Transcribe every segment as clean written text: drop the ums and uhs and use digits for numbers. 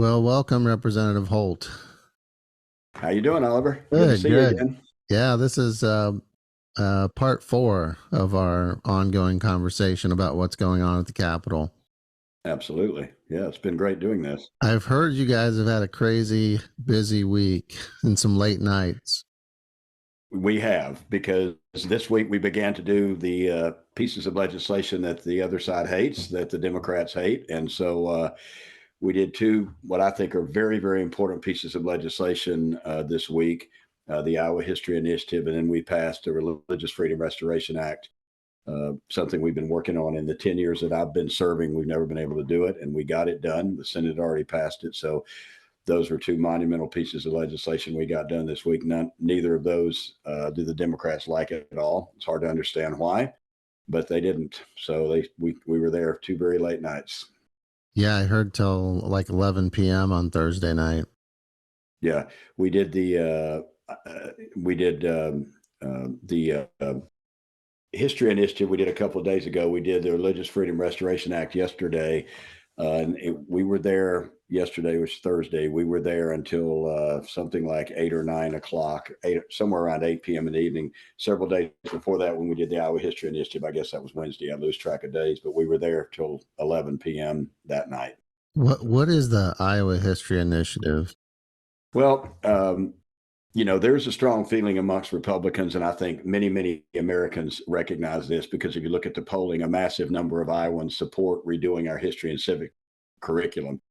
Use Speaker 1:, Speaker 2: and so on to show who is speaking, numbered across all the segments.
Speaker 1: Well, welcome, Representative Holt.
Speaker 2: How you doing, Oliver? Good to
Speaker 1: Good,
Speaker 2: see you
Speaker 1: good.
Speaker 2: again.
Speaker 1: Yeah, this is part four of our ongoing conversation about what's going on at the Capitol.
Speaker 2: Absolutely. Yeah, it's been great doing this.
Speaker 1: I've heard you guys have had a crazy busy week and some late nights.
Speaker 2: We have, because this week we began to do the pieces of legislation that the other side hates, that the Democrats hate. And so we did two, what I think are very, very important pieces of legislation this week, the Iowa History Initiative, and then we passed the Religious Freedom Restoration Act. Something we've been working on in the 10 years that I've been serving. We've never been able to do it, and we got it done. The Senate already passed it. So those were two monumental pieces of legislation we got done this week. Neither of those do the Democrats like it at all. It's hard to understand why, but they didn't. So we were there two very late nights.
Speaker 1: Yeah, I heard till like 11 p.m. on Thursday night.
Speaker 2: Yeah, we did the history initiative we did a couple of days ago. We did the Religious Freedom Restoration Act yesterday. We were there yesterday, which is Thursday. We were there until something like 8 or 9 o'clock, somewhere around 8 p.m. in the evening. Several days before that, when we did the Iowa History Initiative, I guess that was Wednesday. I lose track of days, but we were there till 11 p.m. that night.
Speaker 1: What is the Iowa History Initiative?
Speaker 2: Well, there's a strong feeling amongst Republicans, and I think many, many Americans recognize this, because if you look at the polling, a massive number of Iowans support redoing our history and civic curriculum.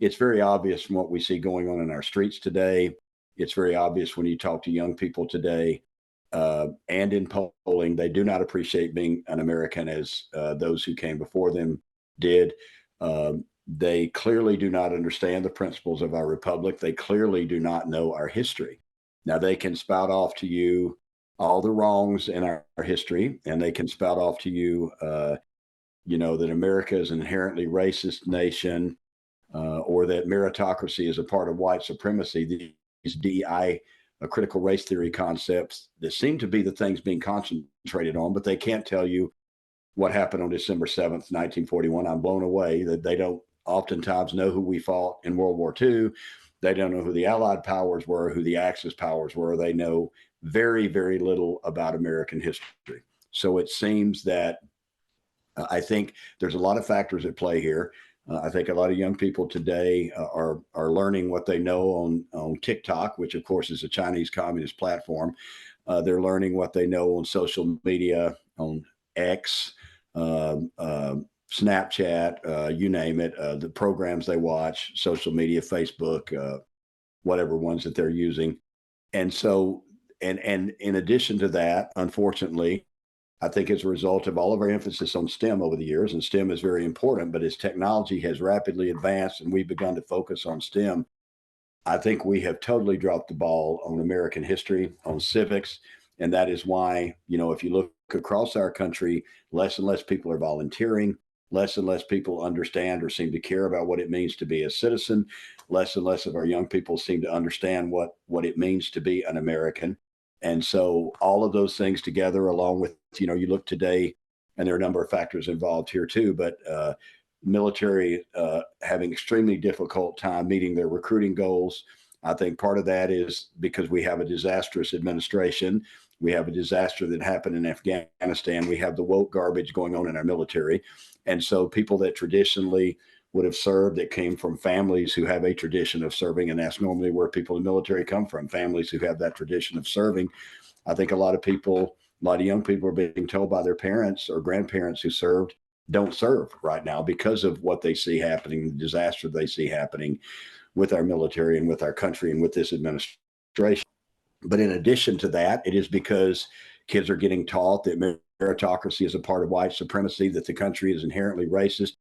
Speaker 2: It's very obvious from what we see going on in our streets today. It's very obvious when you talk to young people today, and in polling, they do not appreciate being an American as those who came before them did. They clearly do not understand the principles of our republic. They clearly do not know our history. Now, they can spout off to you all the wrongs in our history, and they can spout off to you, that America is an inherently racist nation, or that meritocracy is a part of white supremacy. These DI, critical race theory concepts that seem to be the things being concentrated on, but they can't tell you what happened on December 7th, 1941. I'm blown away that they don't oftentimes know who we fought in World War II. They don't know who the Allied powers were, who the Axis powers were. They know very, very little about American history. So it seems that I think there's a lot of factors at play here. I think a lot of young people today are learning what they know on TikTok, which of course is a Chinese communist platform. They're learning what they know on social media, on X, Snapchat, you name it, the programs they watch, social media, Facebook, whatever ones that they're using. And so, and in addition to that, unfortunately, I think as a result of all of our emphasis on STEM over the years, and STEM is very important, but as technology has rapidly advanced and we've begun to focus on STEM, I think we have totally dropped the ball on American history, on civics. And that is why, if you look across our country, less and less people are volunteering, less and less people understand or seem to care about what it means to be a citizen. Less and less of our young people seem to understand what it means to be an American. And so all of those things together, along with, you look today, and there are a number of factors involved here too, but military having extremely difficult time meeting their recruiting goals. I think part of that is because we have a disastrous administration. We have a disaster that happened in Afghanistan. We have the woke garbage going on in our military. And so people that traditionally would have served, that came from families who have a tradition of serving, and that's normally where people in the military come from, families who have that tradition of serving. I think a lot of young people are being told by their parents or grandparents who served, don't serve right now because of what they see happening, the disaster they see happening with our military and with our country and with this administration. But in addition to that, it is because kids are getting taught that meritocracy is a part of white supremacy, that the country is inherently racist.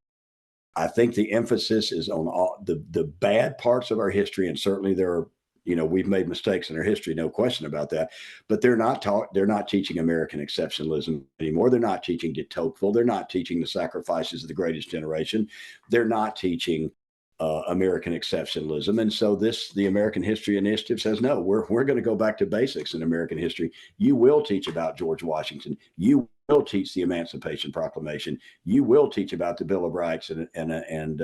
Speaker 2: I think the emphasis is on all the bad parts of our history, and certainly there are, we've made mistakes in our history, no question about that. But they're not teaching American exceptionalism anymore. They're not teaching de Tocqueville. They're not teaching the sacrifices of the greatest generation. They're not teaching American exceptionalism. And so the American History Initiative says, no, we're going to go back to basics in American history. You will teach about George Washington. You will teach the Emancipation Proclamation. You will teach about the Bill of Rights and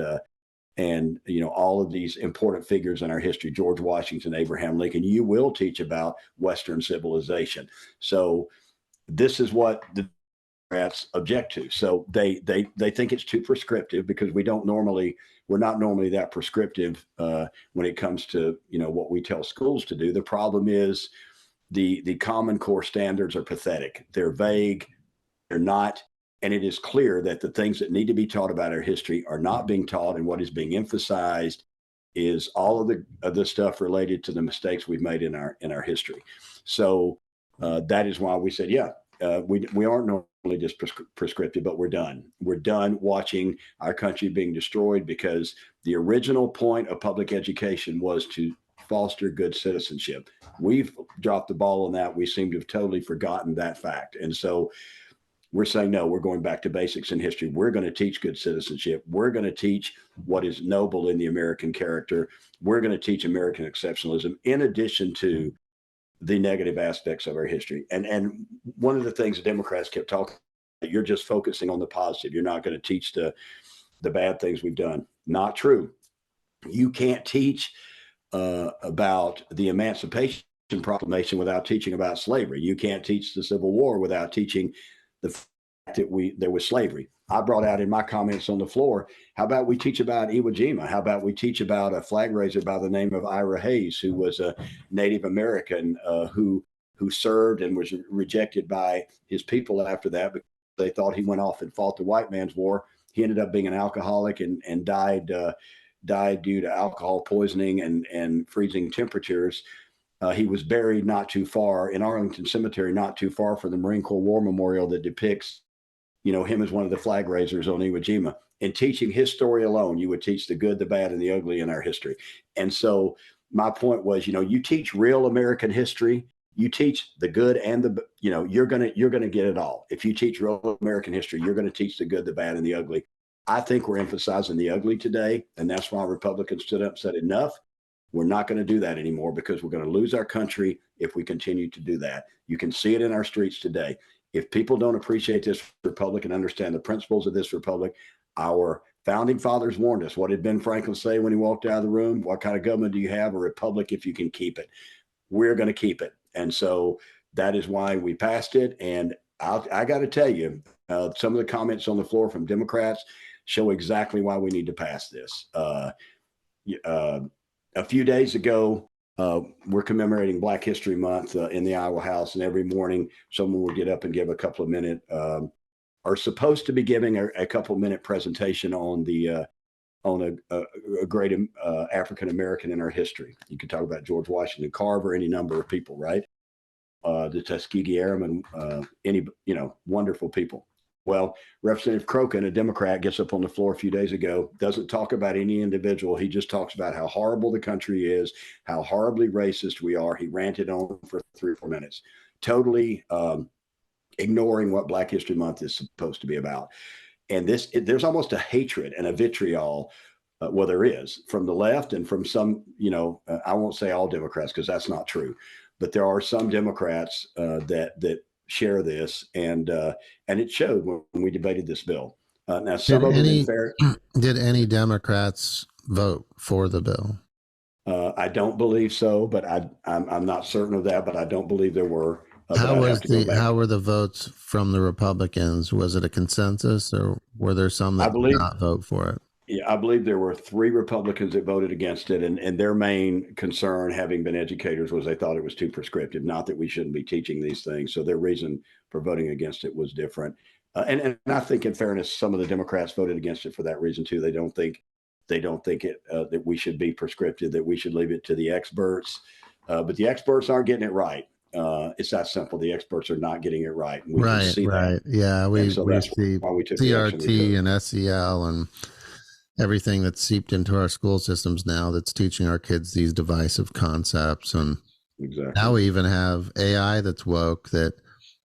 Speaker 2: and all of these important figures in our history, George Washington, Abraham Lincoln. You will teach about Western civilization. So this is what the Democrats object to. So they think it's too prescriptive, because we're not normally that prescriptive when it comes to what we tell schools to do. The problem is the Common Core standards are pathetic. They're vague. They're not. And it is clear that the things that need to be taught about our history are not being taught, and what is being emphasized is all of the stuff related to the mistakes we've made in our history. So that is why we said, we aren't normally just prescriptive, but we're done. We're done watching our country being destroyed, because the original point of public education was to foster good citizenship. We've dropped the ball on that. We seem to have totally forgotten that fact. And so we're saying, no, we're going back to basics in history. We're going to teach good citizenship. We're going to teach what is noble in the American character. We're going to teach American exceptionalism, in addition to the negative aspects of our history. And one of the things the Democrats kept talking about, you're just focusing on the positive. You're not going to teach the bad things we've done. Not true. You can't teach about the Emancipation Proclamation without teaching about slavery. You can't teach the Civil War without teaching the fact that there was slavery. I brought out in my comments on the floor, how about we teach about Iwo Jima? How about we teach about a flag raiser by the name of Ira Hayes, who was a Native American who served and was rejected by his people after that, because they thought he went off and fought the white man's war. He ended up being an alcoholic and died due to alcohol poisoning and freezing temperatures. He was buried not too far in Arlington Cemetery, not too far from the Marine Corps War Memorial that depicts, him as one of the flag raisers on Iwo Jima. In teaching his story alone, you would teach the good, the bad, and the ugly in our history. And so my point was, you teach real American history, you teach the good and the, you're gonna get it all. If you teach real American history, you're going to teach the good, the bad, and the ugly. I think we're emphasizing the ugly today, and that's why Republicans stood up and said, enough. We're not going to do that anymore, because we're going to lose our country if we continue to do that. You can see it in our streets today. If people don't appreciate this republic and understand the principles of this republic, our founding fathers warned us. What did Ben Franklin say when he walked out of the room? What kind of government do you have? A republic if you can keep it. We're going to keep it. And so that is why we passed it. And I got to tell you, some of the comments on the floor from Democrats show exactly why we need to pass this. A few days ago, we're commemorating Black History Month in the Iowa House, and every morning someone will get up and give a couple of minute, are supposed to be giving a couple of minute presentation on a great African American in our history. You could talk about George Washington Carver, any number of people, right? The Tuskegee Airmen, any wonderful people. Well, Representative Crokin, a Democrat, gets up on the floor a few days ago, doesn't talk about any individual. He just talks about how horrible the country is, how horribly racist we are. He ranted on for 3 or 4 minutes, totally ignoring what Black History Month is supposed to be about. And there's almost a hatred and a vitriol. Well, there is from the left and from some, I won't say all Democrats, because that's not true, but there are some Democrats that share this, and it showed when we debated this bill. Now, some of them, in fair,
Speaker 1: did any Democrats vote for the bill?
Speaker 2: I don't believe so, but I'm not certain of that. But I don't believe there were.
Speaker 1: How were the votes from the Republicans? Was it a consensus, or were there some that did not vote for it?
Speaker 2: Yeah, I believe there were 3 Republicans that voted against it, and their main concern, having been educators, was they thought it was too prescriptive, not that we shouldn't be teaching these things. So their reason for voting against it was different. And I think, in fairness, some of the Democrats voted against it for that reason too. They don't think it that we should be prescriptive, that we should leave it to the experts. But the experts aren't getting it right. It's that simple. The experts are not getting it right.
Speaker 1: We can see that. Yeah, we see CRT and SEL and everything that's seeped into our school systems now that's teaching our kids these divisive concepts. And now we even have AI that's woke. That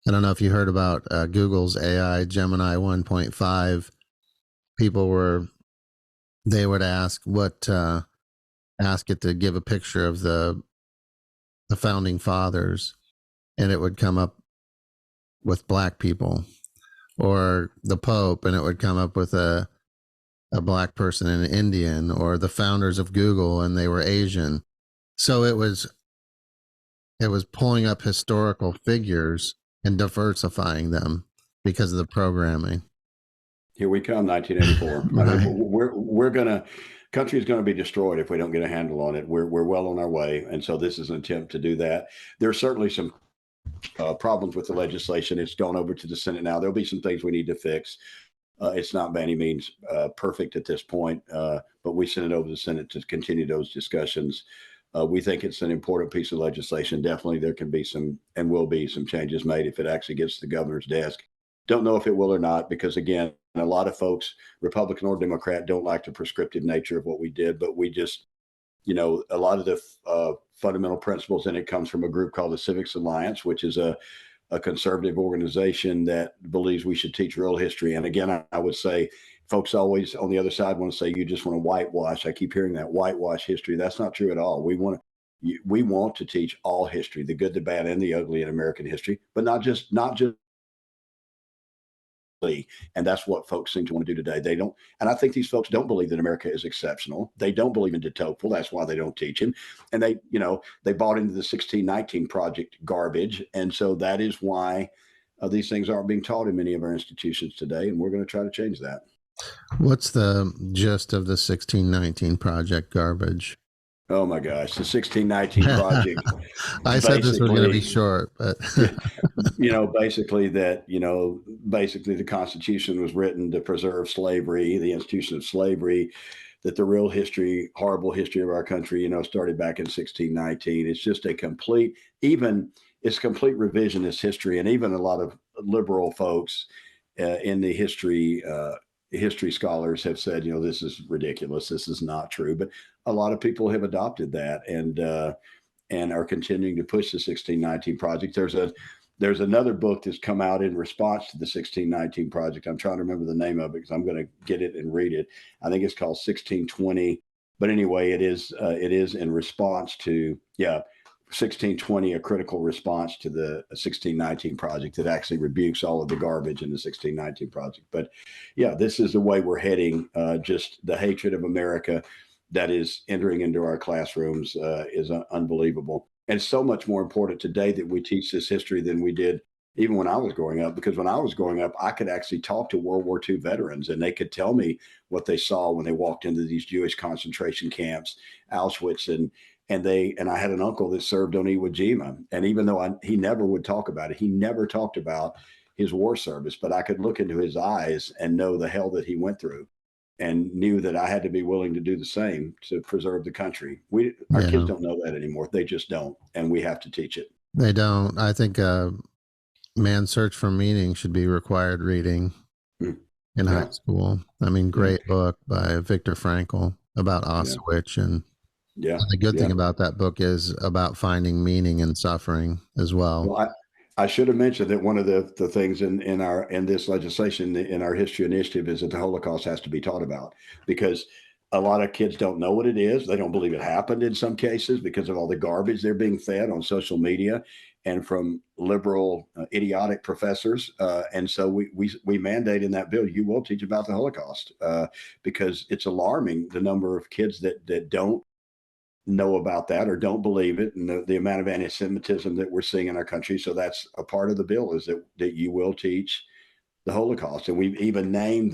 Speaker 1: I don't know if you heard about Google's AI Gemini 1.5. They would ask it to give a picture of the founding fathers, and it would come up with black people, or the Pope, and it would come up with a a black person and an Indian, or the founders of Google and they were Asian. So it was pulling up historical figures and diversifying them because of the programming.
Speaker 2: Here we come, 1984.
Speaker 1: Right.
Speaker 2: I mean, country is going to be destroyed if we don't get a handle on it. We're well on our way, and so this is an attempt to do that. There's certainly some problems with the legislation. It's gone over to the Senate now. There'll be some things we need to fix. It's not by any means perfect at this point, but we sent it over to the Senate to continue those discussions. We think it's an important piece of legislation. Definitely, there can be some and will be some changes made if it actually gets to the governor's desk. Don't know if it will or not, because again, a lot of folks, Republican or Democrat, don't like the prescriptive nature of what we did, but we just, a lot of the fundamental principles in it comes from a group called the Civics Alliance, which is a conservative organization that believes we should teach real history. And again, I would say folks always on the other side want to say you just want to whitewash. I keep hearing that whitewash history. That's not true at all. We want to teach all history, the good, the bad, and the ugly in American history, but not just and that's what folks seem to want to do today. They don't, and I think these folks don't believe that America is exceptional. They don't believe in de Tocqueville. That's why they don't teach him. And they bought into the 1619 Project garbage. And so that is why these things aren't being taught in many of our institutions today. And we're going to try to change that.
Speaker 1: What's the gist of the 1619 Project garbage?
Speaker 2: Oh my gosh, the 1619 Project.
Speaker 1: I said this was going to be short, but
Speaker 2: basically the Constitution was written to preserve slavery, the institution of slavery, that the real history, horrible history of our country, started back in 1619. It's just complete revisionist history. And even a lot of liberal folks in the history scholars have said, this is ridiculous. This is not true. But a lot of people have adopted that and are continuing to push the 1619 Project. There's another book that's come out in response to the 1619 Project. I'm trying to remember the name of it because I'm going to get it and read it. I think it's called 1620. But anyway, it is in response to 1620, a critical response to the 1619 Project that actually rebukes all of the garbage in the 1619 Project. But yeah, this is the way we're heading. Just the hatred of America that is entering into our classrooms is unbelievable. And it's so much more important today that we teach this history than we did even when I was growing up, because when I was growing up, I could actually talk to World War II veterans and they could tell me what they saw when they walked into these Jewish concentration camps, Auschwitz, and I had an uncle that served on Iwo Jima. And even though he never would talk about it, he never talked about his war service, but I could look into his eyes and know the hell that he went through and knew that I had to be willing to do the same to preserve the country. Our kids don't know that anymore. They just don't. And we have to teach it.
Speaker 1: They don't. I think Man's Search for Meaning should be required reading in high school. I mean, great book by Viktor Frankl about Auschwitz. And the good thing about that book is about finding meaning in suffering as well.
Speaker 2: Well, I should have mentioned that one of the things in this legislation, in our history initiative, is that the Holocaust has to be taught about, because a lot of kids don't know what it is. They don't believe it happened in some cases because of all the garbage they're being fed on social media and from liberal, idiotic professors. And so we mandate in that bill, you will teach about the Holocaust, because it's alarming the number of kids that don't know about that or don't believe it, and the amount of anti-Semitism that we're seeing in our country. So that's a part of the bill, is that you will teach the Holocaust. And we've even named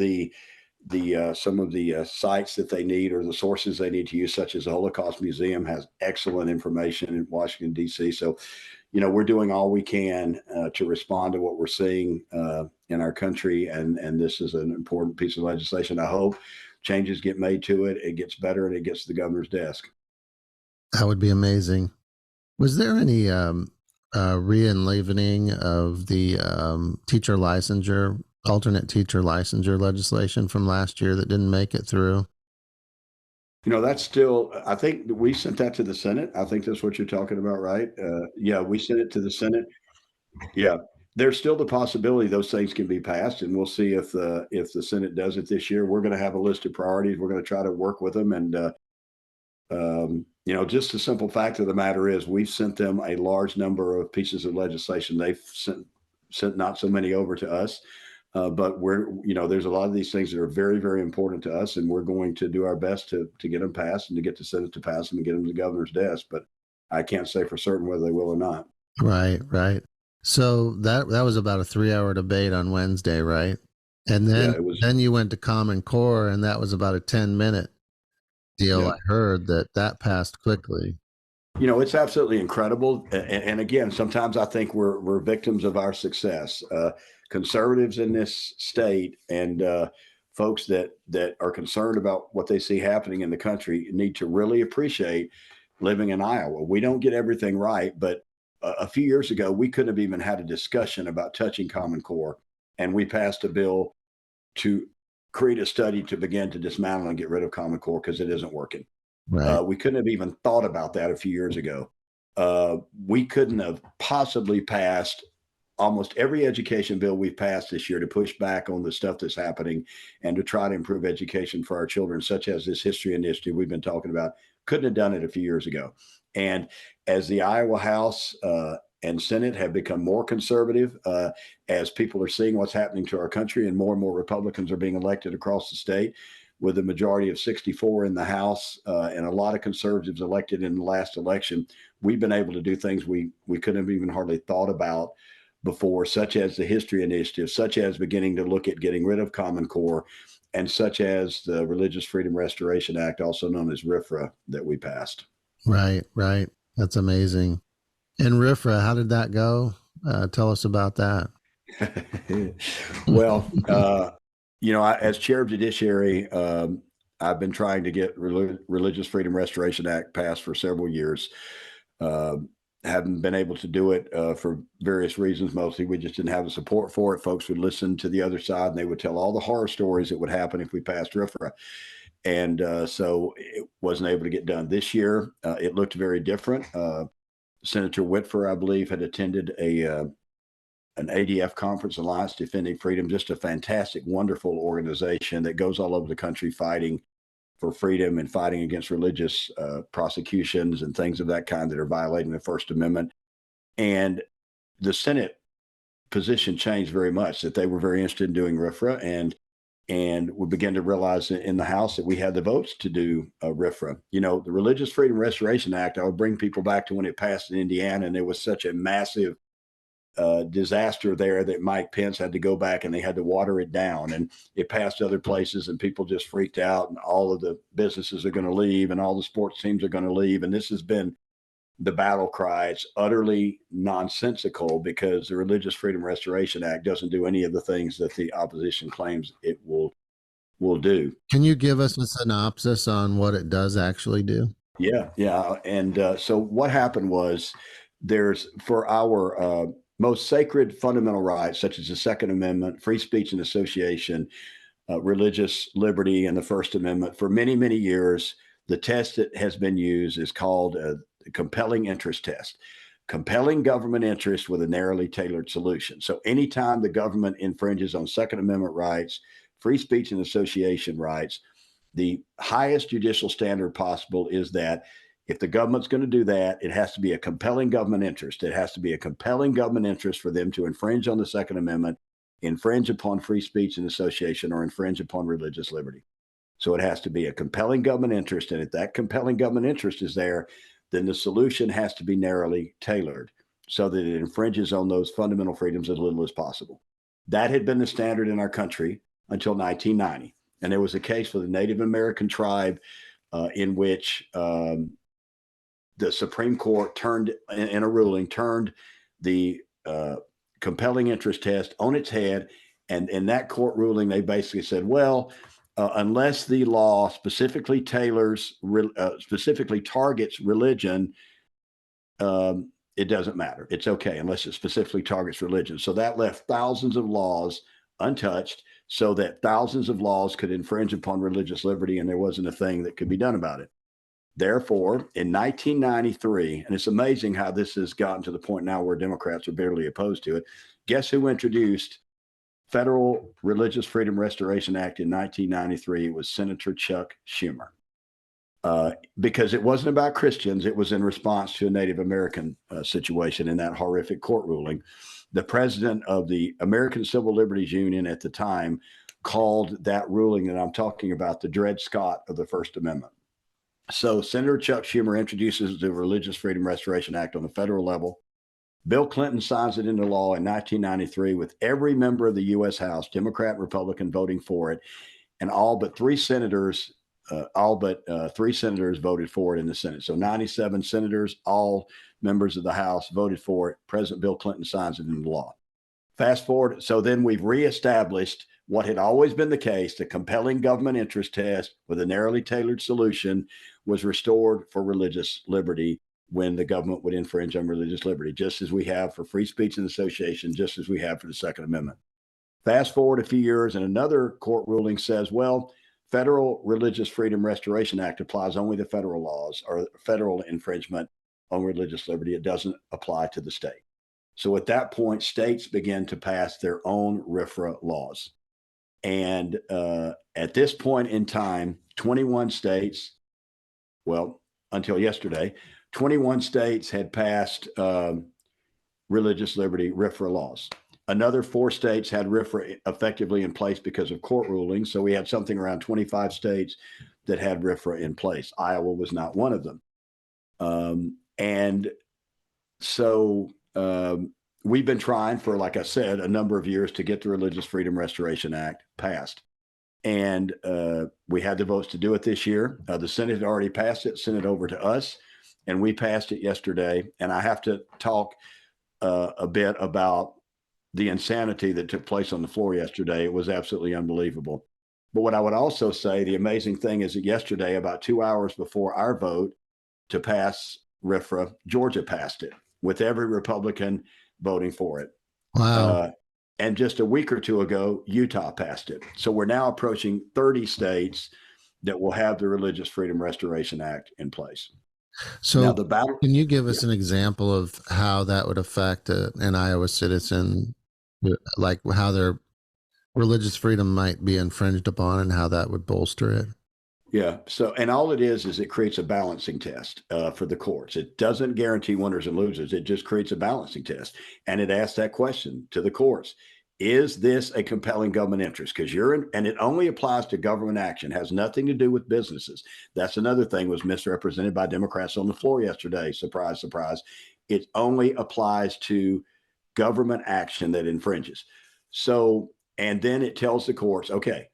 Speaker 2: some of the sites that they need, or the sources they need to use, such as the Holocaust Museum has excellent information in Washington, D.C. So, we're doing all we can to respond to what we're seeing in our country. And this is an important piece of legislation. I hope changes get made to it. It gets better and it gets to the governor's desk.
Speaker 1: That would be amazing. Was there any re-enlivening of the alternate teacher licensure legislation from last year that didn't make it through?
Speaker 2: That's still, I think we sent that to the Senate. I think that's what you're talking about, right? We sent it to the Senate. Yeah, there's still the possibility those things can be passed, and we'll see if the Senate does it this year. We're going to have a list of priorities. We're going to try to work with them. And, just the simple fact of the matter is we've sent them a large number of pieces of legislation. They've sent not so many over to us. But there's a lot of these things that are very, very important to us, and we're going to do our best to get them passed and to get the Senate to pass them and get them to the governor's desk. But I can't say for certain whether they will or not.
Speaker 1: Right, right. So that was about a 3-hour debate on Wednesday, right? And then then you went to Common Core, and that was about a 10-minute deal. Yeah. I heard that passed quickly.
Speaker 2: It's absolutely incredible. And again, sometimes I think we're victims of our success. Conservatives in this state and folks that are concerned about what they see happening in the country need to really appreciate living in Iowa. We don't get everything right, but a few years ago, we couldn't have even had a discussion about touching Common Core. And we passed a bill to create a study to begin to dismantle and get rid of Common Core because it isn't working.
Speaker 1: Right.
Speaker 2: We couldn't have even thought about that a few years ago. We couldn't have possibly passed almost every education bill we've passed this year to push back on the stuff that's happening and to try to improve education for our children, such as this history initiative we've been talking about. Couldn't have done it a few years ago. And as the Iowa House and Senate have become more conservative, as people are seeing what's happening to our country and more Republicans are being elected across the state, with a majority of 64 in the House and a lot of conservatives elected in the last election, we've been able to do things we couldn't have even hardly thought about before, such as the history initiative, such as beginning to look at getting rid of Common Core, and such as the Religious Freedom Restoration Act, also known as RFRA, that we passed.
Speaker 1: Right, right. That's amazing. And RFRA, how did that go? Tell us about that.
Speaker 2: Well, as chair of judiciary, I've been trying to get Religious Freedom Restoration Act passed for several years. Haven't been able to do it for various reasons. Mostly we just didn't have the support for it. Folks would listen to the other side and they would tell all the horror stories that would happen if we passed RFRA. And so it wasn't able to get done this year. It looked very different. Senator Whitfer, I believe, had attended an ADF conference, Alliance Defending Freedom, just a fantastic, wonderful organization that goes all over the country fighting for freedom and fighting against religious prosecutions and things of that kind that are violating the First Amendment. And the Senate position changed very much, that they were very interested in doing RFRA, and we began to realize in the House that we had the votes to do RFRA. The Religious Freedom Restoration Act, I would bring people back to when it passed in Indiana, and there was such a massive disaster there that Mike Pence had to go back and they had to water it down, and it passed other places and people just freaked out, and all of the businesses are going to leave and all the sports teams are going to leave. And this has been the battle cry. It's utterly nonsensical because the Religious Freedom Restoration Act doesn't do any of the things that the opposition claims it will do.
Speaker 1: Can you give us a synopsis on what it does actually do?
Speaker 2: Yeah. And so what happened was, there's, for our most sacred fundamental rights, such as the Second Amendment, free speech and association, religious liberty, and the First Amendment, for many, many years, the test that has been used is called the compelling interest test. Compelling government interest with a narrowly tailored solution. So anytime the government infringes on Second Amendment rights, free speech and association rights, the highest judicial standard possible is that if the government's going to do that, it has to be a compelling government interest. It has to be a compelling government interest for them to infringe on the Second Amendment, infringe upon free speech and association, or infringe upon religious liberty. So it has to be a compelling government interest. And if that compelling government interest is there, then the solution has to be narrowly tailored so that it infringes on those fundamental freedoms as little as possible. That had been the standard in our country until 1990. And there was a case for the Native American tribe in which the Supreme Court turned, in a ruling, turned the compelling interest test on its head. And in that court ruling, they basically said, well, unless the law specifically targets religion, it doesn't matter. It's okay unless it specifically targets religion. So that left thousands of laws untouched, so that thousands of laws could infringe upon religious liberty, and there wasn't a thing that could be done about it. Therefore, in 1993, and it's amazing how this has gotten to the point now where Democrats are bitterly opposed to it. Guess who introduced Federal Religious Freedom Restoration Act in 1993? It was Senator Chuck Schumer. Because it wasn't about Christians. It was in response to a Native American situation in that horrific court ruling. The president of the American Civil Liberties Union at the time called that ruling that I'm talking about the Dred Scott of the First Amendment. So Senator Chuck Schumer introduces the Religious Freedom Restoration Act on the federal level. Bill Clinton signs it into law in 1993 with every member of the U.S. House, Democrat, Republican, voting for it, and all but three senators voted for it in the Senate. So 97 senators, all members of the House voted for it. President Bill Clinton signs it into law. Fast forward. So then we've reestablished what had always been the case. The compelling government interest test with a narrowly tailored solution was restored for religious liberty when the government would infringe on religious liberty, just as we have for free speech and association, just as we have for the Second Amendment. Fast forward a few years and another court ruling says, well, Federal Religious Freedom Restoration Act applies only to federal laws or federal infringement on religious liberty. It doesn't apply to the state. So at that point, states began to pass their own RFRA laws. And at this point in time, 21 states, well, until yesterday, 21 states had passed religious liberty RFRA laws. Another 4 states had RFRA effectively in place because of court rulings. So we had something around 25 states that had RFRA in place. Iowa was not one of them. And so we've been trying for, like I said, a number of years to get the Religious Freedom Restoration Act passed. And we had the votes to do it this year. The Senate had already passed it, sent it over to us, and we passed it yesterday. And I have to talk a bit about the insanity that took place on the floor yesterday. It was absolutely unbelievable. But what I would also say, the amazing thing is that yesterday, about 2 hours before our vote to pass RFRA, Georgia passed it with every Republican voting for it.
Speaker 1: Wow.
Speaker 2: And just a week or two ago, Utah passed it. So we're now approaching 30 states that will have the Religious Freedom Restoration Act in place.
Speaker 1: So now can you give us an example of how that would affect an Iowa citizen, like how their religious freedom might be infringed upon and how that would bolster it?
Speaker 2: Yeah. So, and all it is it creates a balancing test for the courts. It doesn't guarantee winners and losers. It just creates a balancing test. And it asks that question to the courts. Is this a compelling government interest? Because and it only applies to government action, has nothing to do with businesses. That's another thing was misrepresented by Democrats on the floor yesterday. Surprise, surprise. It only applies to government action that infringes. So, and then it tells the courts, okay,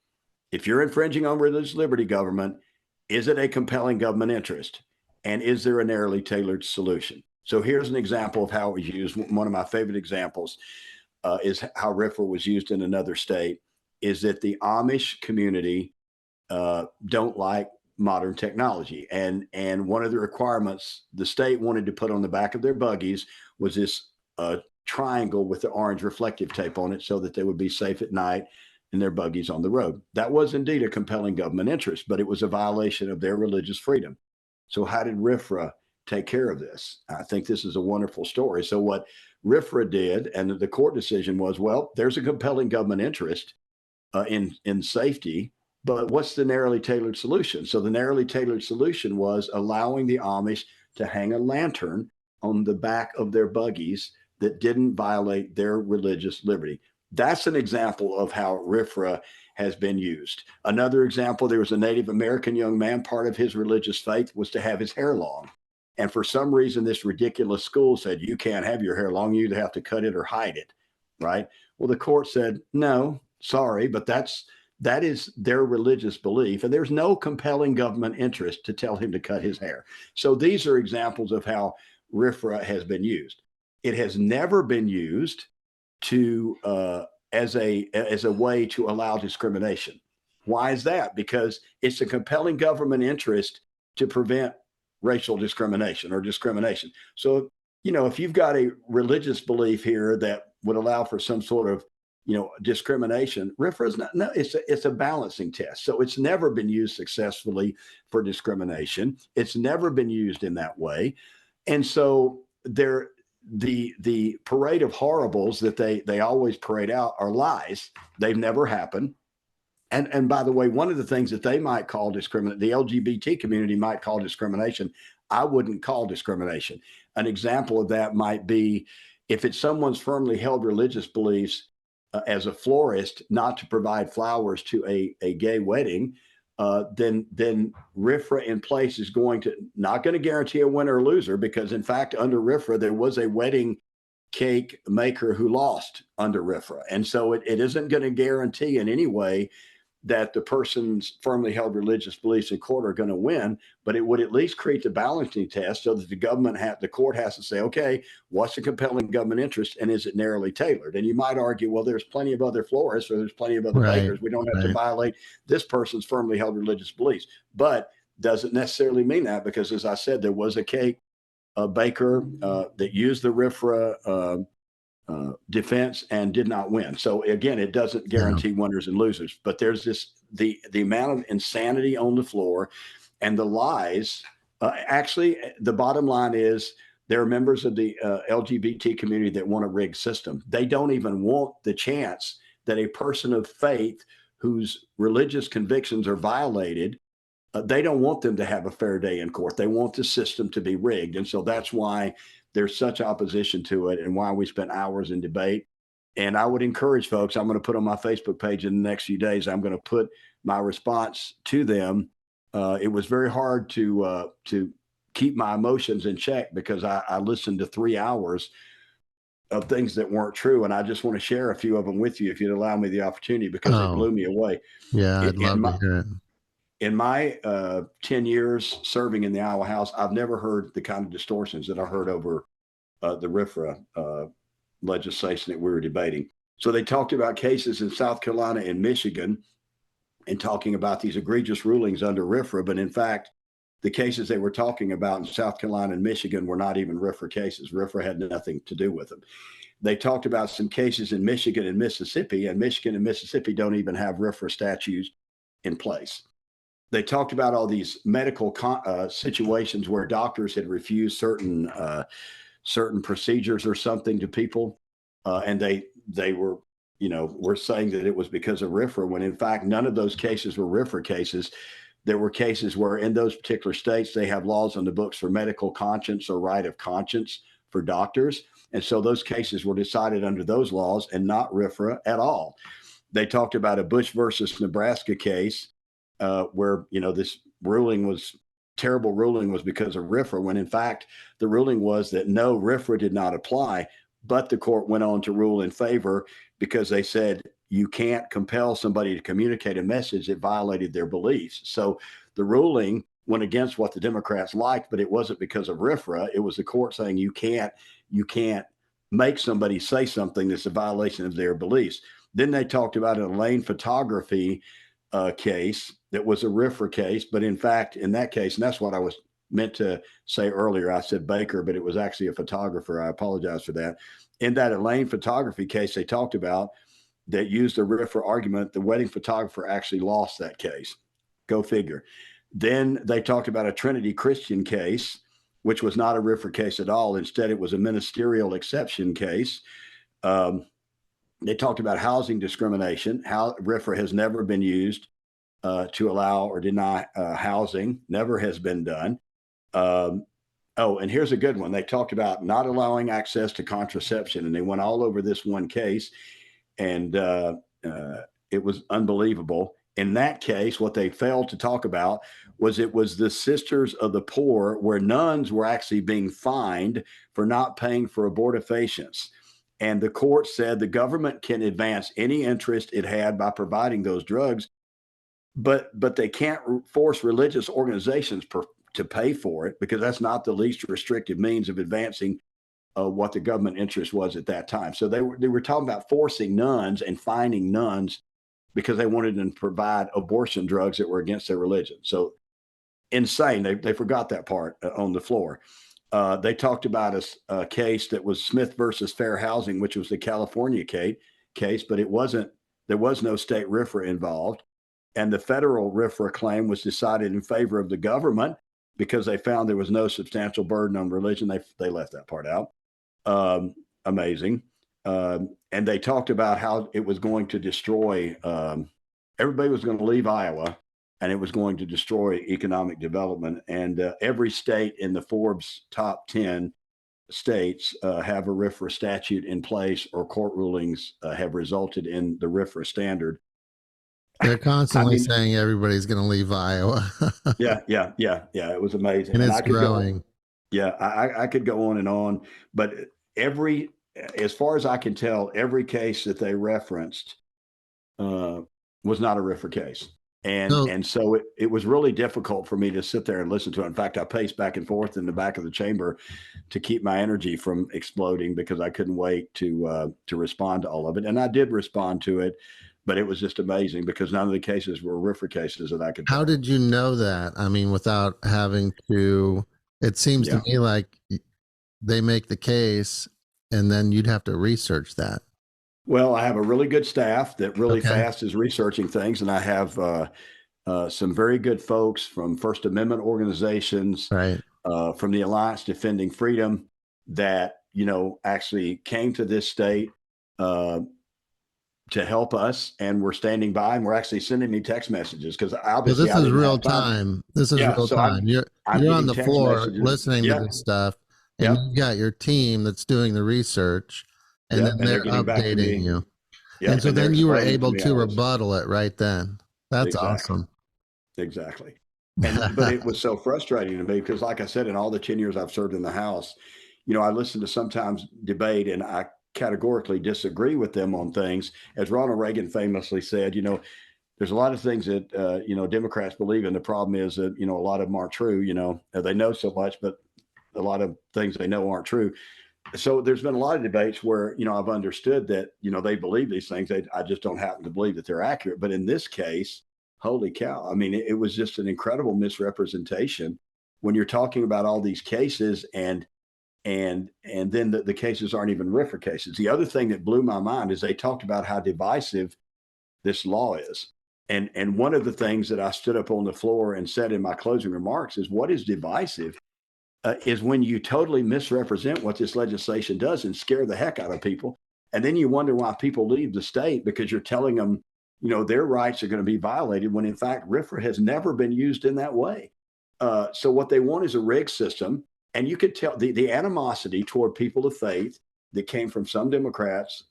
Speaker 2: if you're infringing on religious liberty, government, is it a compelling government interest? And is there a narrowly tailored solution? So here's an example of how it was used. One of my favorite examples is how RFRA was used in another state, is that the Amish community don't like modern technology. And one of the requirements the state wanted to put on the back of their buggies was this triangle with the orange reflective tape on it so that they would be safe at night in their buggies on the road. That was indeed a compelling government interest, but it was a violation of their religious freedom. So how did RFRA take care of this? I think this is a wonderful story. So what RFRA did, and the court decision was, well, there's a compelling government interest in safety, but what's the narrowly tailored solution? So the narrowly tailored solution was allowing the Amish to hang a lantern on the back of their buggies that didn't violate their religious liberty. That's an example of how RFRA has been used. Another example, there was a Native American young man, part of his religious faith was to have his hair long. And for some reason, this ridiculous school said, you can't have your hair long, you either have to cut it or hide it, right? Well, the court said, no, sorry, but that is their religious belief. And there's no compelling government interest to tell him to cut his hair. So these are examples of how RFRA has been used. It has never been used to as a way to allow discrimination. Why is that? Because it's a compelling government interest to prevent racial discrimination or discrimination. So, if you've got a religious belief here that would allow for some sort of, discrimination, RFRA is not, no, it's a balancing test. So it's never been used successfully for discrimination. It's never been used in that way. And so the parade of horribles that they always parade out are lies. They've never happened. And by the way, one of the things that they might call discrimination, the LGBT community might call discrimination, I wouldn't call discrimination. An example of that might be if it's someone's firmly held religious beliefs as a florist not to provide flowers to a gay wedding, then RFRA in place is not going to guarantee a winner or loser, because in fact under RFRA there was a wedding cake maker who lost under RFRA, and so it isn't going to guarantee in any way that the person's firmly held religious beliefs in court are going to win, but it would at least create the balancing test so that the court has to say, okay, what's the compelling government interest and is it narrowly tailored? And you might argue, well, there's plenty of other florists or there's plenty of other bakers. We don't have to violate this person's firmly held religious beliefs. But doesn't necessarily mean that, because as I said, there was a cake baker that used the RFRA defense and did not win. So again, it doesn't guarantee winners and losers, but there's the amount of insanity on the floor and the lies. Actually, the bottom line is there are members of the LGBT community that want a rigged system. They don't even want the chance that a person of faith whose religious convictions are violated, they don't want them to have a fair day in court. They want the system to be rigged. And so that's why there's such opposition to it and why we spent hours in debate. And I would encourage folks, I'm going to put on my Facebook page in the next few days, I'm going to put my response to them. It was very hard to keep my emotions in check, because I listened to 3 hours of things that weren't true. And I just want to share a few of them with you, if you'd allow me the opportunity, because they blew me away.
Speaker 1: Yeah, I'd love to hear it.
Speaker 2: In my 10 years serving in the Iowa House, I've never heard the kind of distortions that I heard over the RFRA legislation that we were debating. So they talked about cases in South Carolina and Michigan and talking about these egregious rulings under RFRA. But in fact, the cases they were talking about in South Carolina and Michigan were not even RFRA cases. RFRA had nothing to do with them. They talked about some cases in Michigan and Mississippi don't even have RFRA statutes in place. They talked about all these medical situations where doctors had refused certain procedures or something to people, and they were saying that it was because of RFRA, when in fact none of those cases were RFRA cases. There were cases where in those particular states they have laws on the books for medical conscience or right of conscience for doctors, and so those cases were decided under those laws and not RFRA at all. They talked about a Bush versus Nebraska case where this terrible ruling was because of RFRA, when in fact the ruling was that no, RFRA did not apply, but the court went on to rule in favor because they said you can't compel somebody to communicate a message that violated their beliefs. So the ruling went against what the Democrats liked, but it wasn't because of RFRA. It was the court saying you can't make somebody say something that's a violation of their beliefs. Then they talked about an Elaine photography case that was a RFRA case, but in fact, in that case, and that's what I was meant to say earlier, I said baker, but it was actually a photographer. I apologize for that. In that Elaine photography case they talked about that used the RFRA argument, the wedding photographer actually lost that case. Go figure. Then they talked about a Trinity Christian case, which was not a RFRA case at all. Instead, it was a ministerial exception case. They talked about housing discrimination, how RFRA has never been used to allow or deny housing, never has been done. And here's a good one. They talked about not allowing access to contraception, and they went all over this one case, and it was unbelievable. In that case, what they failed to talk about was it was the Sisters of the Poor, where nuns were actually being fined for not paying for abortifacients. And the court said the government can advance any interest it had by providing those drugs, but they can't force religious organizations to pay for it, because that's not the least restrictive means of advancing what the government interest was at that time. So they were talking about forcing nuns and fining nuns because they wanted them to provide abortion drugs that were against their religion. So insane. They forgot that part on the floor. They talked about a case that was Smith versus Fair Housing, which was the California case, but there was no state RFRA involved. And the federal RFRA claim was decided in favor of the government because they found there was no substantial burden on religion. They left that part out. Amazing. And they talked about how it was going to destroy, everybody was going to leave Iowa, and it was going to destroy economic development. And every state in the Forbes top 10 states have a RFRA statute in place or court rulings have resulted in the RFRA standard.
Speaker 1: They're constantly saying everybody's going to leave Iowa.
Speaker 2: Yeah. It was amazing.
Speaker 1: And it's growing.
Speaker 2: I could go on and on, but as far as I can tell, every case that they referenced was not a RFRA case. And so it was really difficult for me to sit there and listen to it. In fact, I paced back and forth in the back of the chamber to keep my energy from exploding because I couldn't wait to respond to all of it. And I did respond to it, but it was just amazing because none of the cases were RFRA cases that I could.
Speaker 1: How did you know that? I mean, without having to, it seems to me like they make the case and then you'd have to research that.
Speaker 2: Well, I have a really good staff that really fast is researching things, and I have some very good folks from First Amendment organizations, from the Alliance Defending Freedom, that actually came to this state to help us, and we're standing by, and we're actually sending me text messages because obviously
Speaker 1: this is real time. This is real time. You're on the floor listening to this stuff, and you've got your team that's doing the research. And then they're updating you. And so then you were able to rebuttal it right then. That's awesome.
Speaker 2: Exactly. But it was so frustrating to me because, like I said, in all the 10 years I've served in the House, I listen to sometimes debate and I categorically disagree with them on things. As Ronald Reagan famously said, there's a lot of things that, Democrats believe in. The problem is that, a lot of them aren't true. They know so much, but a lot of things they know aren't true. So there's been a lot of debates where, I've understood that, they believe these things. I just don't happen to believe that they're accurate. But in this case, holy cow. I mean, it was just an incredible misrepresentation when you're talking about all these cases and then the cases aren't even RFRA cases. The other thing that blew my mind is they talked about how divisive this law is. And one of the things that I stood up on the floor and said in my closing remarks is what is divisive is when you totally misrepresent what this legislation does and scare the heck out of people. And then you wonder why people leave the state because you're telling them, their rights are going to be violated when in fact RFRA has never been used in that way. So what they want is a rigged system. And you could tell the animosity toward people of faith that came from some Democrats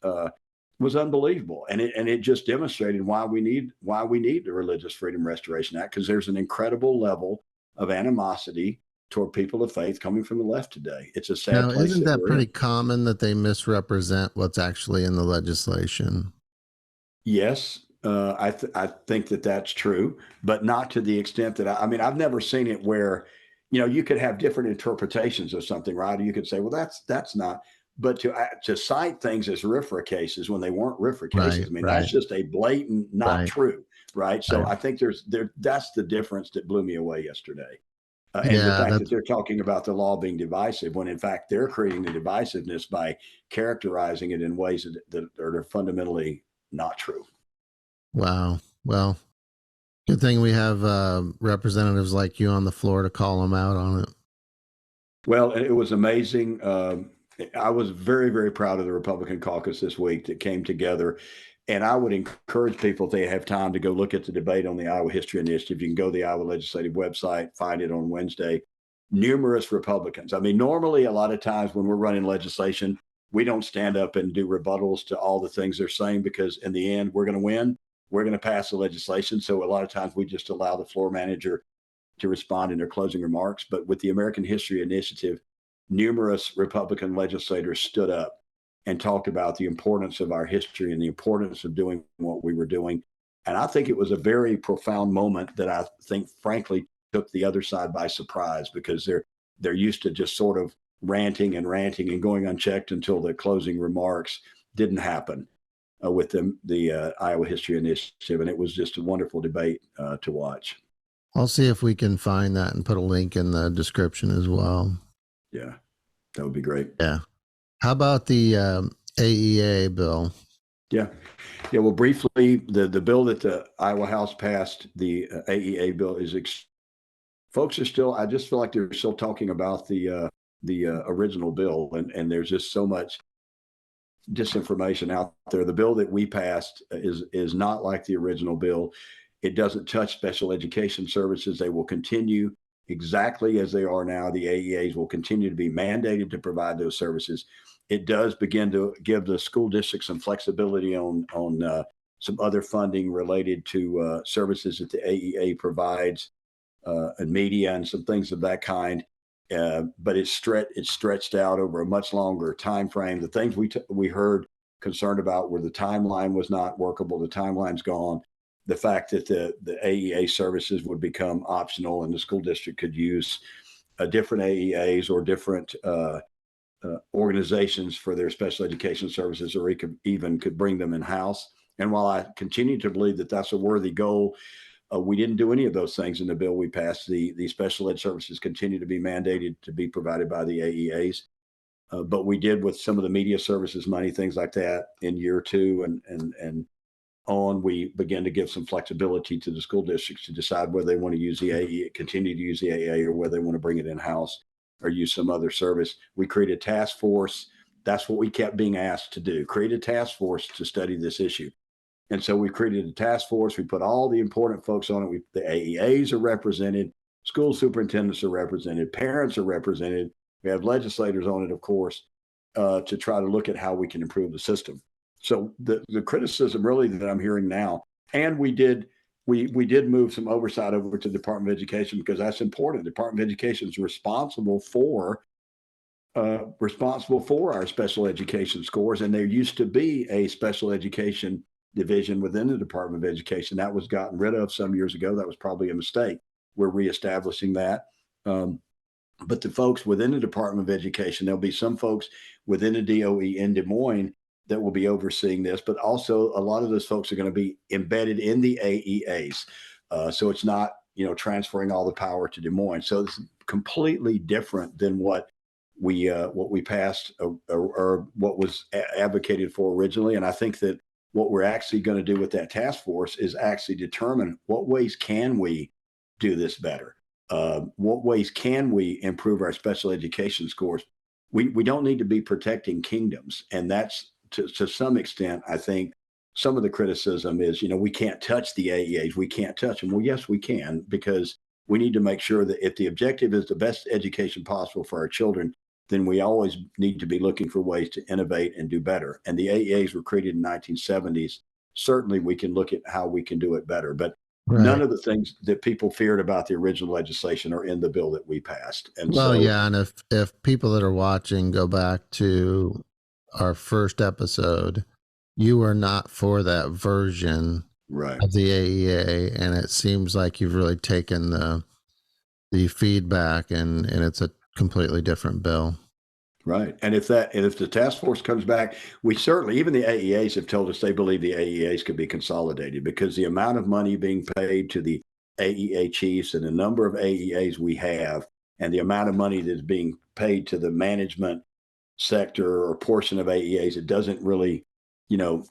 Speaker 2: was unbelievable. And it just demonstrated why we need the Religious Freedom Restoration Act, because there's an incredible level of animosity toward people of faith coming from the left today. It's a sad place.
Speaker 1: Isn't that pretty common that they misrepresent what's actually in the legislation?
Speaker 2: Yes, I think that that's true, but not to the extent that I've never seen it where, you could have different interpretations of something, right? Or you could say, well, that's not. But to cite things as RFRA cases when they weren't RFRA cases, that's just a blatant not true, right? So I think that's the difference that blew me away yesterday. And the fact that they're talking about the law being divisive when in fact they're creating the divisiveness by characterizing it in ways that are fundamentally not true.
Speaker 1: Wow. Well, good thing we have representatives like you on the floor to call them out on it.
Speaker 2: Well, it was amazing. I was very, very proud of the Republican caucus this week that came together. And I would encourage people, if they have time, to go look at the debate on the Iowa History Initiative. You can go to the Iowa Legislative website, find it on Wednesday. Numerous Republicans. Normally, a lot of times when we're running legislation, we don't stand up and do rebuttals to all the things they're saying because in the end, we're going to win. We're going to pass the legislation. So a lot of times we just allow the floor manager to respond in their closing remarks. But with the American History Initiative, numerous Republican legislators stood up and talked about the importance of our history and the importance of doing what we were doing. And I think it was a very profound moment that I think, frankly, took the other side by surprise because they're used to just sort of ranting and going unchecked until the closing remarks didn't happen with the Iowa History Initiative. And it was just a wonderful debate to watch.
Speaker 1: I'll see if we can find that and put a link in the description as well.
Speaker 2: Yeah, that would be great.
Speaker 1: Yeah. How about the AEA bill?
Speaker 2: Yeah. Well, briefly, the bill that the Iowa House passed, the AEA bill, folks are still. I just feel like they're still talking about the original bill, and there's just so much disinformation out there. The bill that we passed is not like the original bill. It doesn't touch special education services. They will continue exactly as they are now. The AEAs will continue to be mandated to provide those services. It does begin to give the school district some flexibility on some other funding related to services that the AEA provides, and media and some things of that kind. But it's stretched out over a much longer time frame. The things we heard concerned about where the timeline was not workable, the timeline's gone. The fact that the AEA services would become optional and the school district could use different AEAs or different organizations for their special education services, or even could bring them in house. And while I continue to believe that that's a worthy goal, we didn't do any of those things in the bill we passed. The special ed services continue to be mandated to be provided by the AEAs. But we did with some of the media services money, things like that in year two and on, we began to give some flexibility to the school districts to decide whether they want to use the AEA, continue to use the AEA, or whether they want to bring it in-house or use some other service. We created a task force. That's what we kept being asked to do, create a task force to study this issue. And so we created a task force. We put all the important folks on it. The AEAs are represented, school superintendents are represented, parents are represented. We have legislators on it, of course, to try to look at how we can improve the system. So the criticism really that I'm hearing now, and we did move some oversight over to the Department of Education because that's important. The Department of Education is responsible for our special education scores, and there used to be a special education division within the Department of Education that was gotten rid of some years ago. That was probably a mistake. We're reestablishing that. But the folks within the Department of Education, there'll be some folks within the DOE in Des Moines that will be overseeing this, but also a lot of those folks are going to be embedded in the AEAs. So it's not, transferring all the power to Des Moines. So it's completely different than what we passed or what was advocated for originally. And I think that what we're actually going to do with that task force is actually determine what ways can we do this better. What ways can we improve our special education scores? We don't need to be protecting kingdoms. And that's to some extent, I think some of the criticism is, we can't touch the AEAs. We can't touch them. Well, yes, we can, because we need to make sure that if the objective is the best education possible for our children, then we always need to be looking for ways to innovate and do better. And the AEAs were created in the 1970s. Certainly we can look at how we can do it better. But none of the things that people feared about the original legislation are in the bill that we passed. And
Speaker 1: and if people that are watching go back to our first episode, you were not for that version of the AEA, and it seems like you've really taken the feedback and it's a completely different bill.
Speaker 2: Right. And if the task force comes back, we certainly, even the AEAs have told us they believe the AEAs could be consolidated, because the amount of money being paid to the AEA chiefs and the number of AEAs we have and the amount of money that's being paid to the management sector or portion of AEAs, it doesn't really,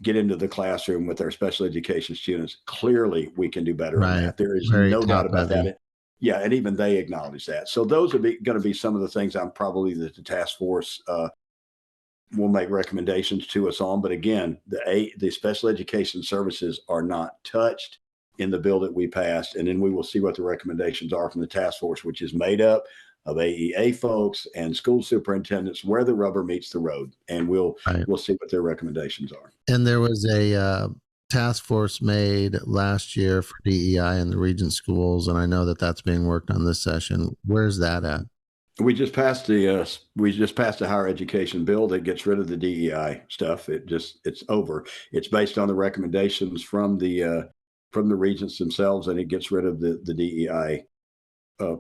Speaker 2: get into the classroom with our special education students. Clearly, we can do better on that. There is no doubt about that. Yeah, and even they acknowledge that. So those are going to be some of the things I'm probably that the task force will make recommendations to us on. But again, the special education services are not touched in the bill that we passed. And then we will see what the recommendations are from the task force, which is made up of AEA folks and school superintendents, where the rubber meets the road. And we'll see what their recommendations are.
Speaker 1: And there was a task force made last year for DEI in the region schools, and I know that that's being worked on this session. Where's that at?
Speaker 2: We just passed the higher education bill that gets rid of the DEI stuff. It's over. It's based on the recommendations from the regents themselves, and it gets rid of the DEI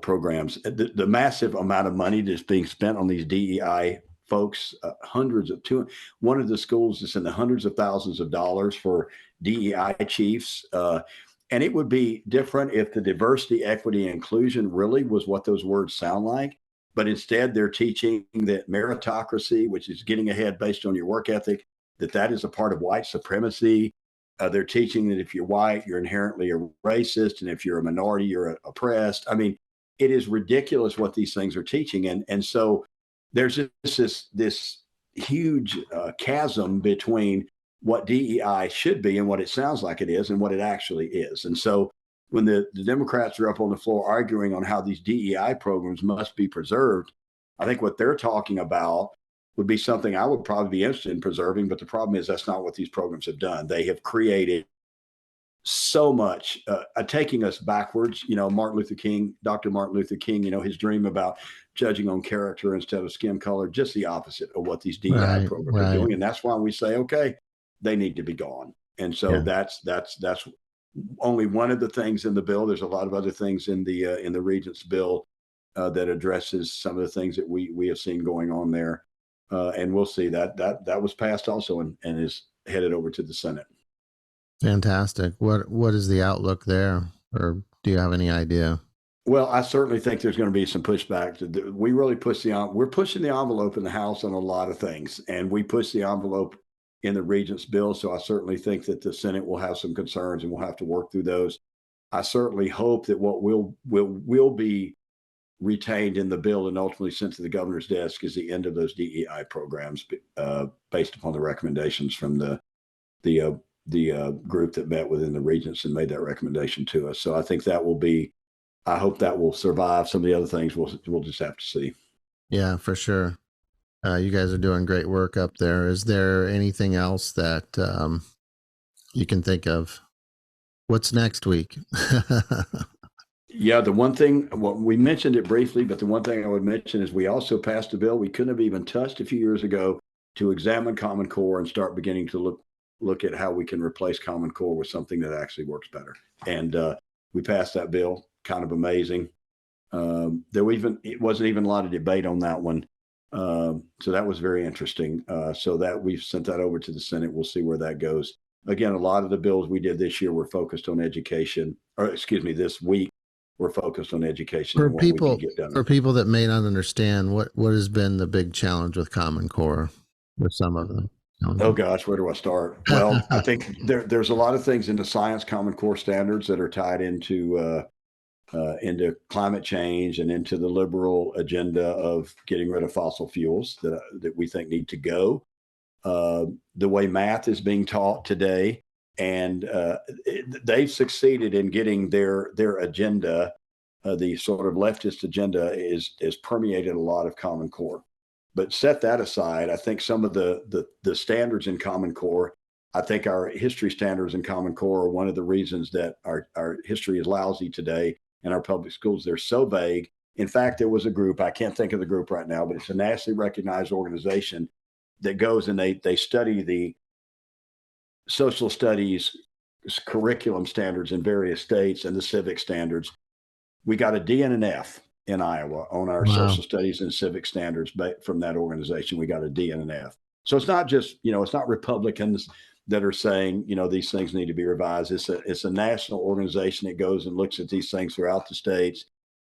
Speaker 2: programs. The massive amount of money that's being spent on these DEI folks, one of the schools is in the hundreds of thousands of dollars for DEI chiefs. And it would be different if the diversity, equity, and inclusion really was what those words sound like. But instead, they're teaching that meritocracy, which is getting ahead based on your work ethic, that is a part of white supremacy. They're teaching that if you're white, you're inherently a racist, and if you're a minority, you're oppressed. I mean, it is ridiculous what these things are teaching. And so there's just this huge chasm between what DEI should be and what it sounds like it is and what it actually is. And so when the Democrats are up on the floor arguing on how these DEI programs must be preserved, I think what they're talking about would be something I would probably be interested in preserving. But the problem is that's not what these programs have done. They have created so much, taking us backwards. Martin Luther King, Dr. Martin Luther King, his dream about judging on character instead of skin color, just the opposite of what these DEI programs are doing. And that's why we say, okay, they need to be gone. And so that's only one of the things in the bill. There's a lot of other things in the Regents bill that addresses some of the things that we have seen going on there. And we'll see that was passed also and is headed over to the Senate.
Speaker 1: Fantastic. What is the outlook there, or do you have any idea?
Speaker 2: Well, I certainly think there's going to be some pushback. We really we're pushing the envelope in the House on a lot of things, and we push the envelope in the Regents bill. So I certainly think that the Senate will have some concerns, and we'll have to work through those. I certainly hope that what will be retained in the bill and ultimately sent to the governor's desk is the end of those DEI programs, based upon the recommendations from the group that met within the Regents and made that recommendation to us. So I think I hope that will survive. Some of the other things we'll just have to see.
Speaker 1: Yeah, for sure. You guys are doing great work up there. Is there anything else that you can think of? What's next week?
Speaker 2: Yeah, the one thing, we mentioned it briefly, but the one thing I would mention is we also passed a bill we couldn't have even touched a few years ago to examine Common Core and start beginning to look at how we can replace Common Core with something that actually works better. And we passed that bill, kind of amazing. It wasn't even a lot of debate on that one. So that was very interesting. So that we've sent that over to the Senate. We'll see where that goes. Again, a lot of the bills we did this year were focused on education, this week we're focused on education.
Speaker 1: For people that may not understand, what has been the big challenge with Common Core with some of them?
Speaker 2: Oh gosh, where do I start? Well, I think there's a lot of things in the science Common Core standards that are tied into climate change and into the liberal agenda of getting rid of fossil fuels that we think need to go. The way math is being taught today, and they've succeeded in getting their agenda, the sort of leftist agenda, is permeated a lot of Common Core. But set that aside, I think some of the standards in Common Core, I think our history standards in Common Core are one of the reasons that our history is lousy today in our public schools. They're so vague. In fact, there was a group, I can't think of the group right now, but it's a nationally recognized organization that goes and they study the social studies curriculum standards in various states and the civic standards. We got a D and an F in Iowa on our social studies and civic standards from that organization. We got a D and an F. So it's not just, it's not Republicans that are saying, these things need to be revised. It's a national organization that goes and looks at these things throughout the states.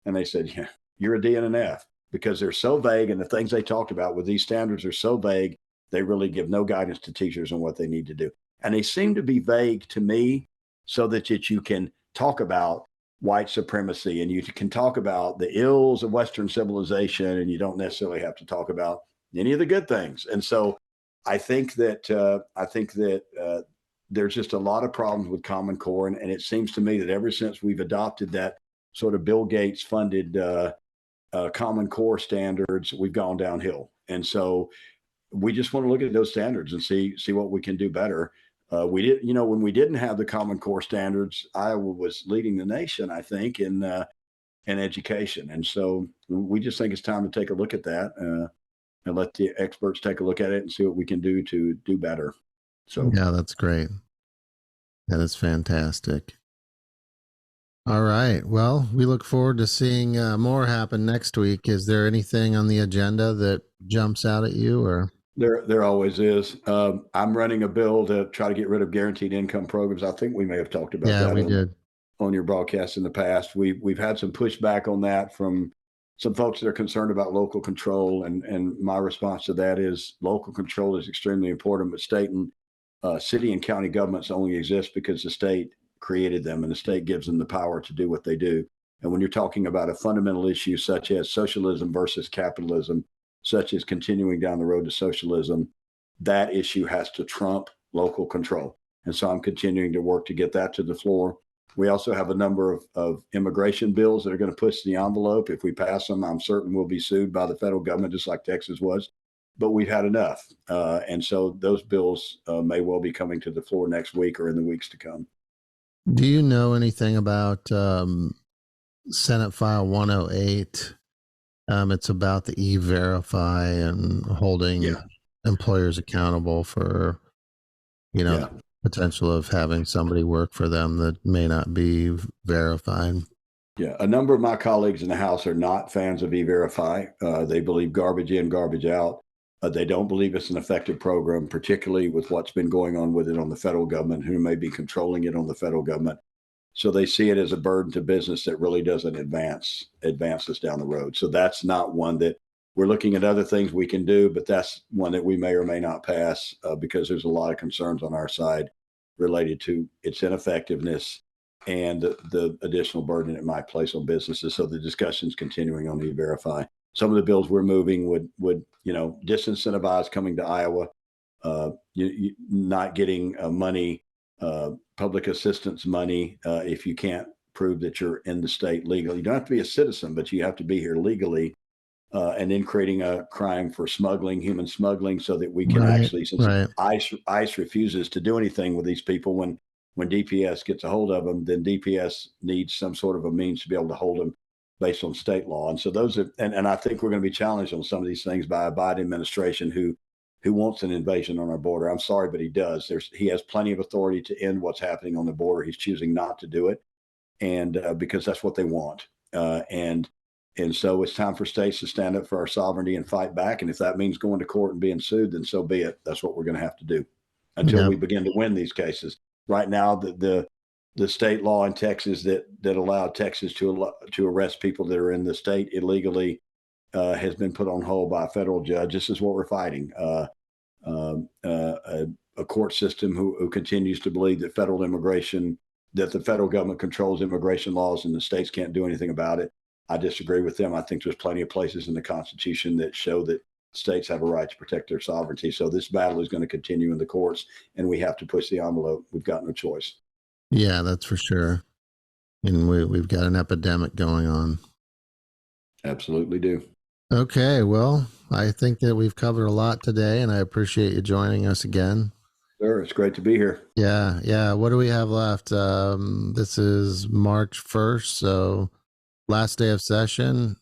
Speaker 2: And they said, yeah, you're a D and an F, because they're so vague. And the things they talked about with these standards are so vague, they really give no guidance to teachers on what they need to do. And they seem to be vague to me so that you can talk about white supremacy and you can talk about the ills of Western civilization, and you don't necessarily have to talk about any of the good things. And so I think that there's just a lot of problems with Common Core. And it seems to me that ever since we've adopted that sort of Bill Gates funded Common Core standards, we've gone downhill. And so we just want to look at those standards and see what we can do better. We did, when we didn't have the Common Core standards, Iowa was leading the nation, I think, in education. And so we just think it's time to take a look at that and let the experts take a look at it and see what we can do to do better. So
Speaker 1: yeah, that's great. That is fantastic. All right. Well, we look forward to seeing more happen next week. Is there anything on the agenda that jumps out at you, or?
Speaker 2: There always is. I'm running a bill to try to get rid of guaranteed income programs. I think we may have talked about that.
Speaker 1: Yeah, we did
Speaker 2: on your broadcast in the past. We've had some pushback on that from some folks that are concerned about local control, and my response to that is local control is extremely important, but state and city and county governments only exist because the state created them and the state gives them the power to do what they do. And when you're talking about a fundamental issue such as socialism versus capitalism, such as continuing down the road to socialism, that issue has to trump local control. And so I'm continuing to work to get that to the floor. We also have a number of immigration bills that are going to push the envelope. If we pass them, I'm certain we'll be sued by the federal government, just like Texas was. But we've had enough. And so those bills may well be coming to the floor next week or in the weeks to come.
Speaker 1: Do you know anything about Senate File 108? It's about the E-Verify and holding employers accountable for, potential of having somebody work for them that may not be verified.
Speaker 2: Yeah, a number of my colleagues in the House are not fans of E-Verify. They believe garbage in, garbage out. They don't believe it's an effective program, particularly with what's been going on with it on the federal government, who may be controlling it on the federal government. So they see it as a burden to business that really doesn't advance us down the road. So that's not one that we're looking at. Other things we can do, but that's one that we may or may not pass because there's a lot of concerns on our side related to its ineffectiveness and the additional burden it might place on businesses. So the discussion's continuing on E-Verify. Some of the bills we're moving would disincentivize coming to Iowa, not getting money, public assistance money, if you can't prove that you're in the state legally. You don't have to be a citizen, but you have to be here legally. And then creating a crime for smuggling, human smuggling, so that we can actually, since ICE refuses to do anything with these people, when DPS gets a hold of them, then DPS needs some sort of a means to be able to hold them based on state law. And so those are, and I think we're going to be challenged on some of these things by a Biden administration who wants an invasion on our border. I'm sorry, but he does. He has plenty of authority to end what's happening on the border. He's choosing not to do it, and because that's what they want. And so it's time for states to stand up for our sovereignty and fight back. And if that means going to court and being sued, then so be it. That's what we're going to have to do until we begin to win these cases. Right now, the state law in Texas that allowed Texas to arrest people that are in the state illegally has been put on hold by a federal judge. This is what we're fighting. A court system who continues to believe that that the federal government controls immigration laws and the states can't do anything about it. I disagree with them. I think there's plenty of places in the Constitution that show that states have a right to protect their sovereignty. So this battle is going to continue in the courts, and we have to push the envelope. We've got no choice.
Speaker 1: Yeah, that's for sure. And we've got an epidemic going on.
Speaker 2: Absolutely do. Okay,
Speaker 1: well, I think that we've covered a lot today, and I appreciate you joining us again.
Speaker 2: Sure, it's great to be here.
Speaker 1: Yeah. What do we have left? This is March 1st, so last day of session.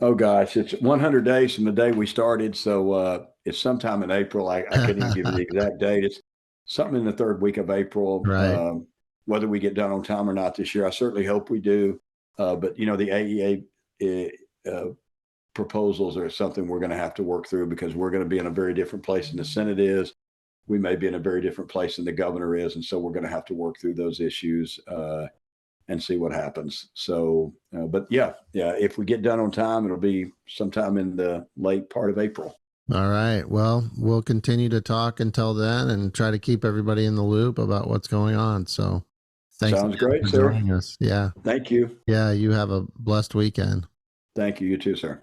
Speaker 2: Oh gosh, it's 100 days from the day we started, so it's sometime in April. I couldn't even give you the exact date. It's something in the third week of April.
Speaker 1: Right.
Speaker 2: Whether we get done on time or not this year, I certainly hope we do. But the AEA proposals are something we're going to have to work through, because we're going to be in a very different place than the Senate is. We may be in a very different place than the governor is, and so we're going to have to work through those issues and see what happens. So, but yeah, if we get done on time, it'll be sometime in the late part of April.
Speaker 1: All right. Well, we'll continue to talk until then and try to keep everybody in the loop about what's going on. So thanks.
Speaker 2: Sounds great, sir.
Speaker 1: Joining us. Yeah.
Speaker 2: Thank you.
Speaker 1: Yeah. You have a blessed weekend.
Speaker 2: Thank you. You too, sir.